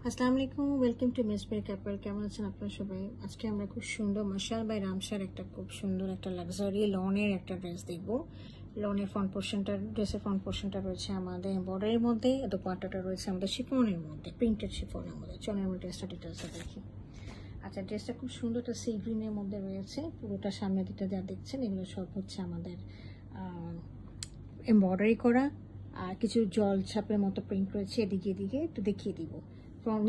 আসসালামু আলাইকুম, welcome to মিসবের ক্যাপেল। কেমন আছেন আপনারা সবাই? আজকে আমরা খুব সুন্দর মশাল বাই রামসার একটা খুব সুন্দর একটা লাক্সারি লনের একটা ড্রেস দেখবো। লনের ফ্রন্ট পোর্শনটা, ড্রেসের ফ্রন্ট পোর্শনটা রয়েছে আমাদের এমব্রয়ডারির মধ্যে, দোপাট্টাটা রয়েছে আমাদের শিফনের মধ্যে, প্রিন্টেড শিফনের মধ্যে। চলেন আমরা ড্রেসটা ডিটেলসে দেখি। আচ্ছা, ড্রেসটা খুব সুন্দর একটা সি গ্রিনের মধ্যে রয়েছে। পুরোটা সামনের দিকটা যা দেখছেন এগুলো সব হচ্ছে আমাদের এমব্রয়ডারি করা, আর কিছু জল ছাপের মতো প্রিন্ট রয়েছে এদিকে এদিকে। একটু দেখিয়ে দিব।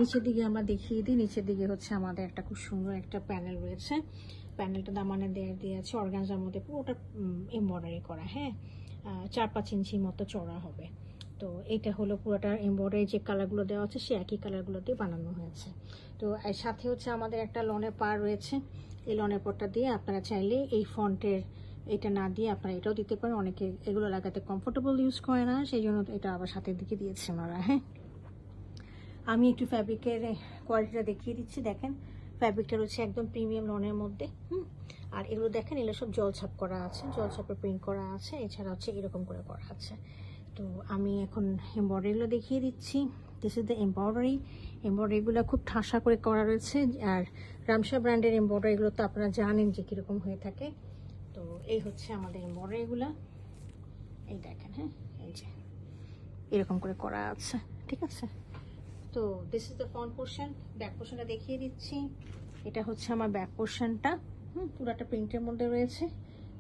নিচের দিকে আমরা দেখিয়ে দিই। নিচের দিকে হচ্ছে আমাদের একটা খুব সুন্দর একটা প্যানেল রয়েছে। প্যানেলটা দামানে দিয়ে আছে অর্গানজার মধ্যে, পুরোটা এমব্রয়ডারি করা। হ্যাঁ, 4-5 ইঞ্চির মতো চড়া হবে। তো এইটা হলো পুরোটা এমব্রয়ডারি, যে কালারগুলো দেওয়া আছে সে একই কালারগুলো দিয়ে বানানো হয়েছে। তো এর সাথে হচ্ছে আমাদের একটা লনের পাড় রয়েছে। এই লনের পাড়টা দিয়ে আপনারা চাইলে এই ফন্টের এটা না দিয়ে আপনারা এটাও দিতে পারেন। অনেকে এগুলো লাগাতে কমফোর্টেবল ইউজ করে না, সেই জন্য এটা আবার সাথের দিকে দিয়েছে ওনারা। হ্যাঁ, আমি একটু ফ্যাব্রিকের কোয়ালিটিটা দেখিয়ে দিচ্ছি। দেখেন, ফ্যাব্রিকটা রয়েছে একদম প্রিমিয়াম লনের মধ্যে। আর এগুলো দেখেন, এগুলো সব জলছাপ করা আছে, জলছাপে প্রিন্ট করা আছে। এছাড়া হচ্ছে এরকম করে করা আছে। তো আমি এখন এমব্রয়ডারিগুলো দেখিয়ে দিচ্ছি। This is the embroidery. এমব্রয়ডারিগুলো খুব ঠাসা করে করা রয়েছে। আর রামসা ব্র্যান্ডের এমব্রয়ডারিগুলো তো আপনারা জানেন যে কীরকম হয়ে থাকে। তো এই হচ্ছে আমাদের এমব্রয়ডারিগুলো। এই দেখেন, হ্যাঁ, এই যে এরকম করে করা আছে। ঠিক আছে। তো this is the front portion. Back পোর্শনটা দেখিয়ে দিচ্ছি। এটা হচ্ছে আমার ব্যাক পোর্শনটা। পুরাটা প্রিন্টের মধ্যে রয়েছে।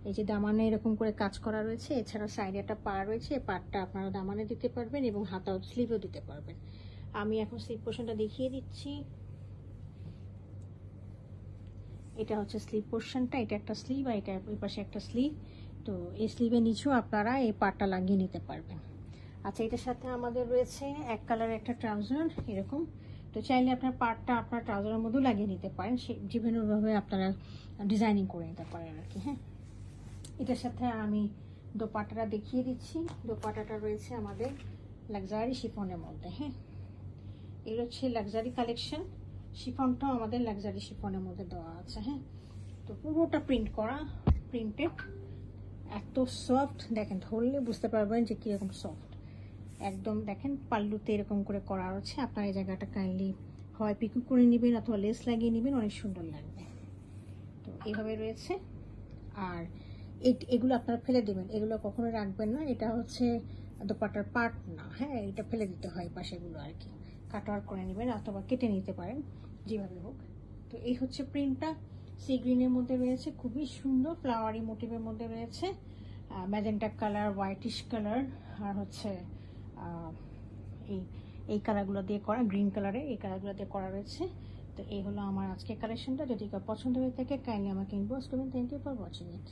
এই যে দামানে এরকম করে কাজ করা রয়েছে। এছাড়া সাইডে একটা পা রয়েছে। এই পাটটা আপনারা দামানে দিতে পারবেন এবং হাতাও স্লিভও দিতে পারবেন। আমি এখন স্লিভ পোর্শনটা দেখিয়ে দিচ্ছি। এটা হচ্ছে স্লিভ পোর্শনটা। এটা একটা স্লিভ আর এটা ওই পাশে একটা স্লিভ। তো এই স্লিভের নিচেও আপনারা এই পাটটা লাগিয়ে নিতে পারবেন। আচ্ছা, এটার সাথে আমাদের রয়েছে এক কালারের একটা ট্রাউজার এরকম। তো চাইলে আপনার পার্টটা আপনার ট্রাউজারের মধ্যেও লাগিয়ে নিতে পারেন, সে বিভিন্নভাবে আপনারা ডিজাইনিং করে নিতে পারেন আর কি। হ্যাঁ, এটার সাথে আমি দোপাট্টাটা দেখিয়ে দিচ্ছি। দোপাট্টাটা রয়েছে আমাদের লাক্সারি শিফনের মধ্যে। হ্যাঁ, এগুলো হচ্ছে লাক্সারি কালেকশন। শিফনটাও আমাদের লাক্সারি শিফনের মধ্যে দেওয়া আছে। হ্যাঁ, তো পুরোটা প্রিন্ট করা, প্রিন্টেড। এত সফট, দেখেন ধরলে বুঝতে পারবেন যে কীরকম সফট একদম। দেখেন পাল্লুতে এরকম করে করা আছে। আপনার এই জায়গাটা কাইন্ডলি হয় পিকু করে নেবেন অথবা লেস লাগিয়ে নেবেন, অনেক সুন্দর লাগবে। তো এইভাবে রয়েছে। আর এগুলো আপনারা ফেলে দেবেন, এগুলো কখনো রাখবেন না। এটা হচ্ছে দোপাট্টার পার্ট না। হ্যাঁ, এটা ফেলে দিতে হয় পাশেগুলো আর কি। কাটওয়ার্ক করে নেবেন অথবা কেটে নিতে পারেন, যেভাবে হোক। তো এই হচ্ছে প্রিন্টটা। সি গ্রিনের মধ্যে রয়েছে, খুবই সুন্দর ফ্লাওয়ারি মোটিভের মধ্যে রয়েছে। ম্যাজেন্টা কালার, হোয়াইটিশ কালার, আর হচ্ছে এই এই কালারগুলো দিয়ে করা, গ্রিন কালারে এই কালারগুলো দিয়ে করা রয়েছে। তো এই হলো আমার আজকে কালেকশনটা। যদি কেউ পছন্দ হয়ে থাকে কাইন্ডলি আমাকে ইনবক্স করবেন। Thank you for watching it.